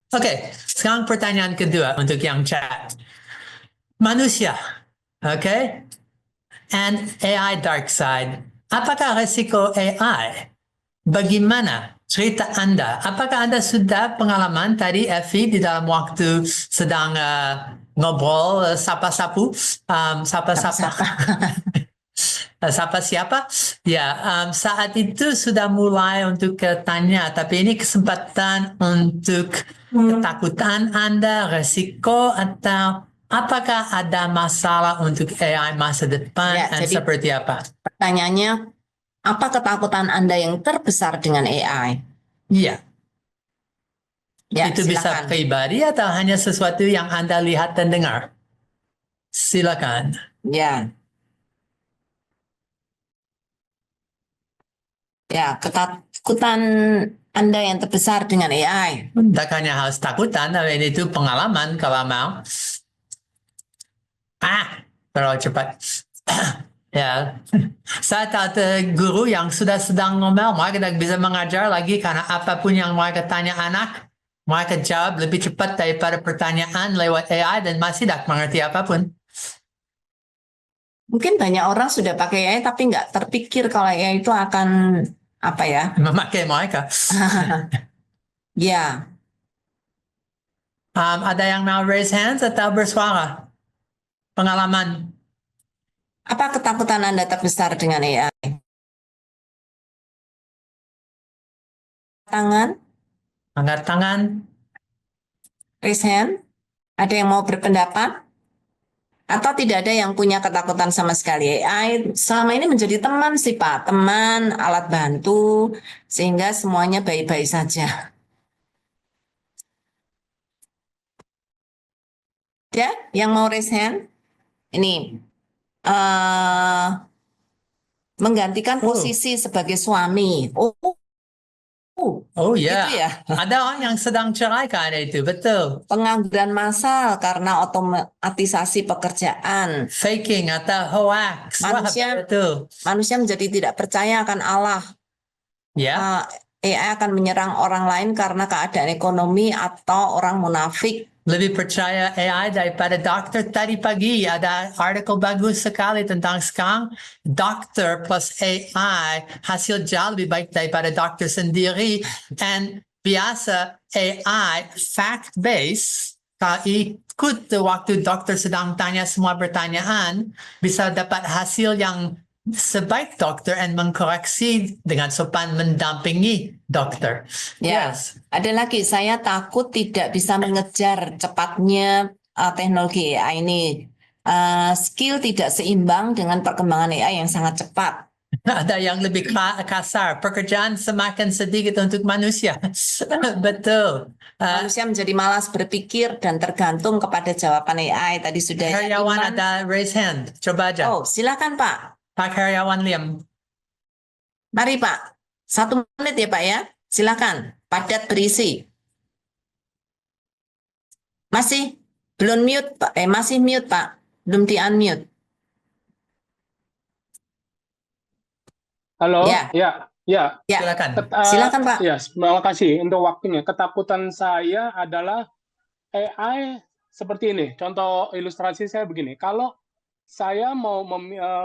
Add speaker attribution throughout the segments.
Speaker 1: Oke, sekarang pertanyaan kedua untuk yang chat. Manusia, oke, and AI dark side. Apakah resiko AI? Bagaimana cerita Anda? Apakah Anda sudah pengalaman tadi, Effie, di dalam waktu sedang ngobrol, sapa-sapu, sapa-sapa,
Speaker 2: Sapa-sapa.
Speaker 1: sapa siapa? Ya, saat itu sudah mulai untuk tanya, tapi ini kesempatan untuk ketakutan Anda, resiko, atau apakah ada masalah untuk AI masa depan,
Speaker 2: Ya,
Speaker 1: dan
Speaker 2: jadi
Speaker 1: seperti apa?
Speaker 2: pertanyaannya, apa ketakutan Anda yang terbesar dengan AI?
Speaker 1: Iya.
Speaker 2: Ya,
Speaker 1: Itu bisa
Speaker 2: silakan.
Speaker 1: pribadi atau hanya sesuatu yang Anda lihat dan dengar? Silakan.
Speaker 2: Ya, ya, ketakutan Anda yang terbesar dengan AI.
Speaker 1: Tak hanya harus takutan, tapi itu pengalaman kalau mau. Terlalu cepat. Ya, saya tahu guru yang sudah sedang ngomel, mereka tidak bisa mengajar lagi karena apapun yang mereka tanya anak, mereka jawab lebih cepat daripada pertanyaan lewat AI dan masih tidak mengerti apapun.
Speaker 2: Mungkin banyak orang sudah pakai AI tapi nggak terpikir kalau AI itu akan apa ya?
Speaker 1: Memakai mereka.
Speaker 2: Ya,
Speaker 1: Ada yang mau raise hands atau bersuara? Pengalaman.
Speaker 2: apa ketakutan Anda terbesar dengan AI? Tangan,
Speaker 1: Angkat tangan.
Speaker 2: raise hand. Ada yang mau berpendapat? Atau tidak ada yang punya ketakutan sama sekali? AI selama ini menjadi teman sih Pak, teman, alat bantu, sehingga semuanya baik-baik saja. Ya, yang mau raise hand? Ini menggantikan
Speaker 1: Oh,
Speaker 2: posisi sebagai suami.
Speaker 1: oh
Speaker 2: Gitu
Speaker 1: ya.
Speaker 2: ya.
Speaker 1: Ada orang yang sedang cerai kan itu, betul.
Speaker 2: Pengangguran massal karena otomatisasi pekerjaan.
Speaker 1: Faking atau hoax. Wah,
Speaker 2: Manusia
Speaker 1: betul.
Speaker 2: manusia menjadi tidak percaya akan Allah.
Speaker 1: Ya,
Speaker 2: AI akan menyerang orang lain karena keadaan ekonomi atau orang munafik.
Speaker 1: lebih percaya AI daripada dokter. Tadi pagi ada artikel bagus sekali tentang sekarang dokter plus AI hasil jauh lebih baik daripada dokter sendiri. And biasa AI fact based, kalau ikut waktu dokter sedang tanya semua pertanyaan, bisa dapat hasil yang sebaik dokter dan mengkoreksi dengan sopan mendampingi dokter.
Speaker 2: Ya,
Speaker 1: Yes.
Speaker 2: ada lagi saya takut tidak bisa mengejar cepatnya teknologi AI ini. Skill tidak seimbang dengan perkembangan AI yang sangat cepat.
Speaker 1: Ada yang lebih kasar, pekerjaan semakin sedikit untuk manusia. Betul.
Speaker 2: Manusia menjadi malas berpikir dan tergantung kepada jawaban AI. Tadi sudah ya,
Speaker 1: Karyawan
Speaker 2: Iman.
Speaker 1: ada raise hand. Coba aja.
Speaker 2: Oh, silakan Pak.
Speaker 1: Pak Karyawan Liam.
Speaker 2: Mari Pak. 1 menit ya Pak ya. Silakan. Padat berisi. Masih belum mute Pak. Masih mute Pak. Belum di unmute.
Speaker 3: Halo,
Speaker 2: Ya,
Speaker 3: ya,
Speaker 2: ya.
Speaker 1: Silakan.
Speaker 2: Silakan Pak.
Speaker 3: ya, terima kasih untuk waktunya. Ketakutan saya adalah AI seperti ini. Contoh ilustrasi saya begini. Kalau saya mau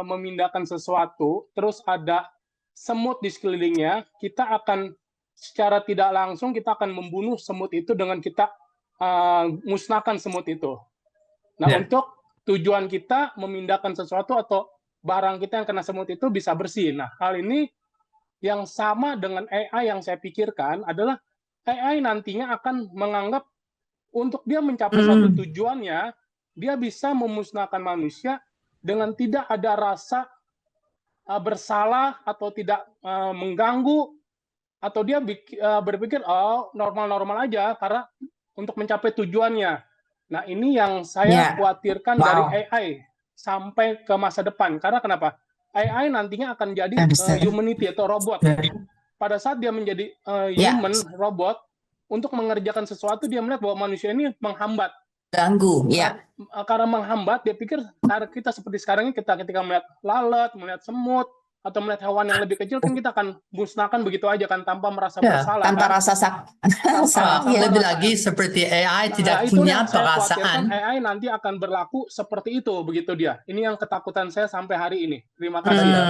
Speaker 3: memindahkan sesuatu, terus ada semut di sekelilingnya, kita akan secara tidak langsung kita akan membunuh semut itu dengan kita musnahkan semut itu. Nah,
Speaker 1: Ya.
Speaker 3: untuk tujuan kita memindahkan sesuatu atau barang kita yang kena semut itu bisa bersih. Nah, hal ini yang sama dengan AI yang saya pikirkan adalah AI nantinya akan menganggap untuk dia mencapai suatu tujuannya, dia bisa memusnahkan manusia dengan tidak ada rasa bersalah atau tidak mengganggu, atau dia berpikir oh normal-normal aja karena untuk mencapai tujuannya. Nah, ini yang saya khawatirkan dari AI sampai ke masa depan. Karena kenapa? AI nantinya akan jadi humanity atau robot. Pada saat dia menjadi human, robot, untuk mengerjakan sesuatu, dia melihat bahwa manusia ini menghambat.
Speaker 2: Ganggu, ya.
Speaker 3: Karena menghambat, dia pikir karena kita seperti sekarang ini, kita ketika melihat lalat, melihat semut, atau melihat hewan yang lebih kecil, kan kita akan musnahkan begitu aja kan tanpa merasa
Speaker 1: Ya,
Speaker 3: bersalah
Speaker 2: Tanpa
Speaker 3: kan.
Speaker 2: rasa
Speaker 3: Sama
Speaker 1: Lebih
Speaker 3: perasaan.
Speaker 1: lagi seperti AI
Speaker 3: Nah,
Speaker 1: tidak
Speaker 3: itu
Speaker 1: punya
Speaker 3: yang saya khawatirkan,
Speaker 1: perasaan.
Speaker 3: AI nanti akan berlaku seperti itu begitu dia. Ini yang ketakutan saya sampai hari ini. Terima kasih ya.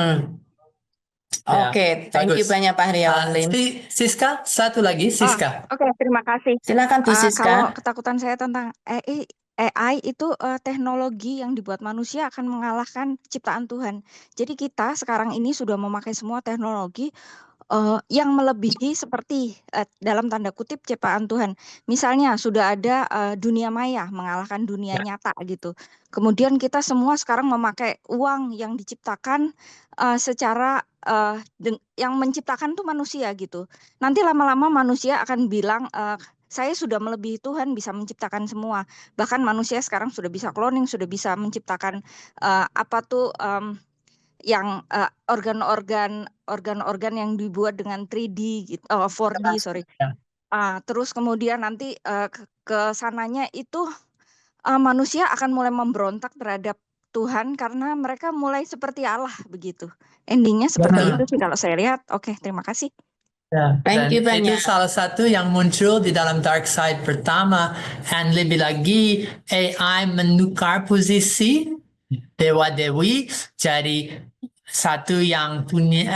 Speaker 1: Ya,
Speaker 2: Oke, thank you
Speaker 1: bagus.
Speaker 2: banyak Pak Heriawan Lim.
Speaker 1: Siska, satu lagi, Siska.
Speaker 4: Oke, terima kasih.
Speaker 2: Silakan Bu
Speaker 4: Kalau
Speaker 2: Siska.
Speaker 4: ketakutan saya tentang AI itu teknologi yang dibuat manusia akan mengalahkan ciptaan Tuhan. Jadi kita sekarang ini sudah memakai semua teknologi yang melebihi seperti dalam tanda kutip ciptaan Tuhan. Misalnya sudah ada dunia maya mengalahkan dunia nyata gitu. Kemudian kita semua sekarang memakai uang yang diciptakan secara yang menciptakan tuh manusia gitu. Nanti lama-lama manusia akan bilang saya sudah melebihi Tuhan, bisa menciptakan semua. Bahkan manusia sekarang sudah bisa cloning, sudah bisa menciptakan yang organ-organ yang dibuat dengan 3D gitu, 4D sorry.
Speaker 1: Ya.
Speaker 4: Terus kemudian nanti ke sananya itu manusia akan mulai memberontak terhadap Tuhan karena mereka mulai seperti Allah begitu. Endingnya seperti
Speaker 1: Betul.
Speaker 4: itu sih kalau saya lihat. Oke, terima kasih.
Speaker 1: Ya,
Speaker 2: Thank you
Speaker 1: dan itu
Speaker 2: banyak.
Speaker 1: salah satu yang muncul di dalam dark side pertama. Dan lebih lagi AI menukar posisi dewa-dewi jadi satu yang punya,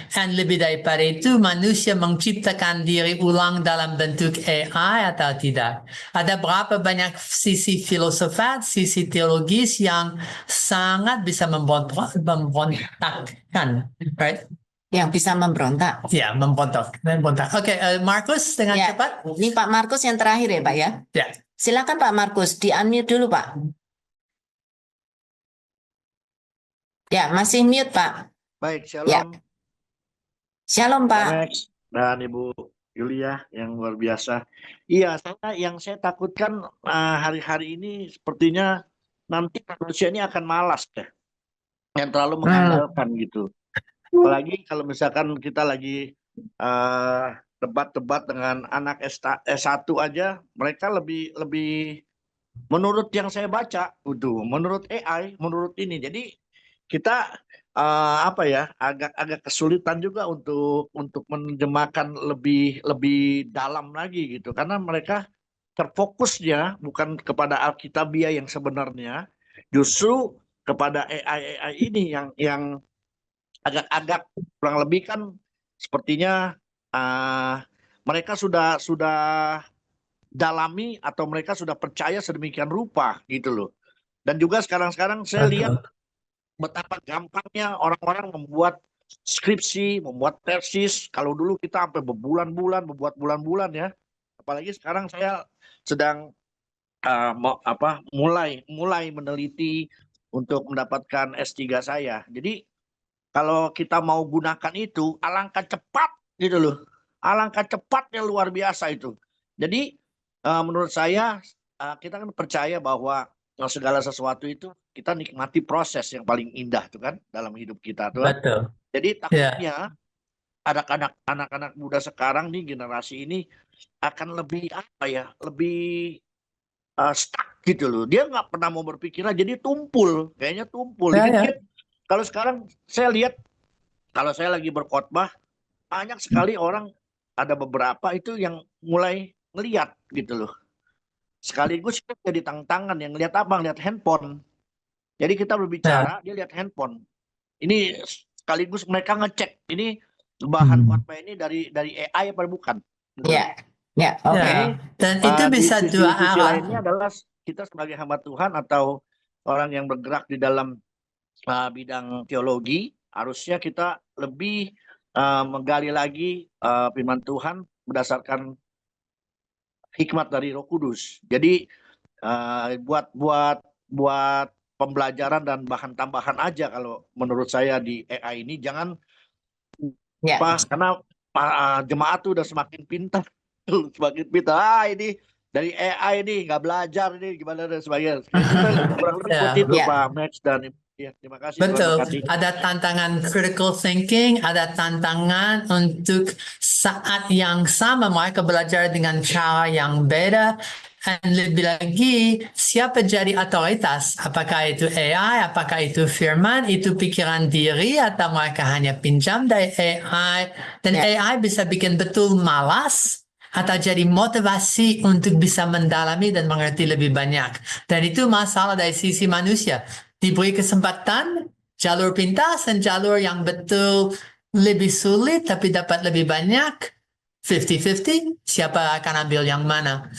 Speaker 1: dan lebih daripada itu manusia menciptakan diri ulang dalam bentuk AI atau tidak. Ada berapa banyak sisi filosofat, sisi teologis yang sangat bisa memberontakkan, right?
Speaker 2: Yang bisa memberontak.
Speaker 1: Ya, memberontak. Oke, Markus dengan
Speaker 2: Ya,
Speaker 1: cepat.
Speaker 2: ini Pak Markus yang terakhir ya Pak ya.
Speaker 1: Ya.
Speaker 2: Silakan Pak Markus, di-unmute dulu Pak. Ya, masih mute Pak.
Speaker 5: Baik,
Speaker 2: Ya.
Speaker 5: shalom
Speaker 2: Shalom Pak.
Speaker 5: Max dan Ibu Yulia yang luar biasa. Iya, yang saya takutkan hari-hari ini sepertinya nanti manusia ini akan malas deh, yang terlalu mengandalkan gitu. Apalagi kalau misalkan kita lagi debat-debat dengan anak S1 aja, mereka lebih menurut yang saya baca, menurut AI, menurut ini. Jadi kita agak kesulitan juga untuk menerjemahkan lebih dalam lagi gitu, karena mereka terfokusnya bukan kepada Alkitabiah yang sebenarnya, justru kepada AI ini yang agak kurang lebih kan sepertinya mereka sudah dalami atau mereka sudah percaya sedemikian rupa gitu loh. Dan juga sekarang saya lihat betapa gampangnya orang-orang membuat skripsi, membuat tesis. Kalau dulu kita sampai membuat bulan-bulan ya. Apalagi sekarang saya sedang mulai meneliti untuk mendapatkan S3 saya. Jadi kalau kita mau gunakan itu, alangkah cepat gitu loh. Alangkah cepatnya luar biasa itu. Jadi menurut saya kita kan percaya bahwa segala sesuatu itu kita nikmati proses yang paling indah tuh kan dalam hidup kita tuh.
Speaker 1: Betul.
Speaker 5: Jadi takutnya anak-anak muda sekarang nih, generasi ini akan lebih lebih stuck gitu loh. Dia nggak pernah mau berpikiran, jadi kayaknya tumpul. Jadi kalau sekarang saya lihat, kalau saya lagi berkhotbah, banyak sekali orang, ada beberapa itu yang mulai ngelihat gitu loh. Sekaligus itu jadi tantangan, yang ngelihat apa? Ngelihat handphone. Jadi kita berbicara, dia lihat handphone. Ini sekaligus mereka ngecek, ini bahan khotbah ini dari AI apa bukan?
Speaker 2: Ya, oke.
Speaker 1: Dan itu bisa dua
Speaker 5: sisi
Speaker 1: arah.
Speaker 5: lainnya adalah kita sebagai hamba Tuhan atau orang yang bergerak di dalam bidang teologi, harusnya kita lebih menggali lagi firman Tuhan berdasarkan hikmat dari Roh Kudus. Jadi buat pembelajaran dan bahan tambahan aja kalau menurut saya di AI ini, jangan karena jemaat tuh udah semakin pintar, ini dari AI ini nggak belajar ini gimana dan sebagainya. Kurang lebih seperti itu Pak Max dan ya, terima kasih.
Speaker 1: Betul, ada tantangan critical thinking, ada tantangan untuk saat yang sama mereka belajar dengan cara yang beda, Dan lebih lagi, siapa jadi otoritas? Apakah itu AI, apakah itu firman, itu pikiran diri, atau mereka hanya pinjam dari AI? Dan AI bisa bikin betul malas, atau jadi motivasi untuk bisa mendalami dan mengerti lebih banyak. Dan itu masalah dari sisi manusia. Diberi kesempatan, jalur pintas dan jalur yang betul lebih sulit tapi dapat lebih banyak, 50-50, siapa akan ambil yang mana?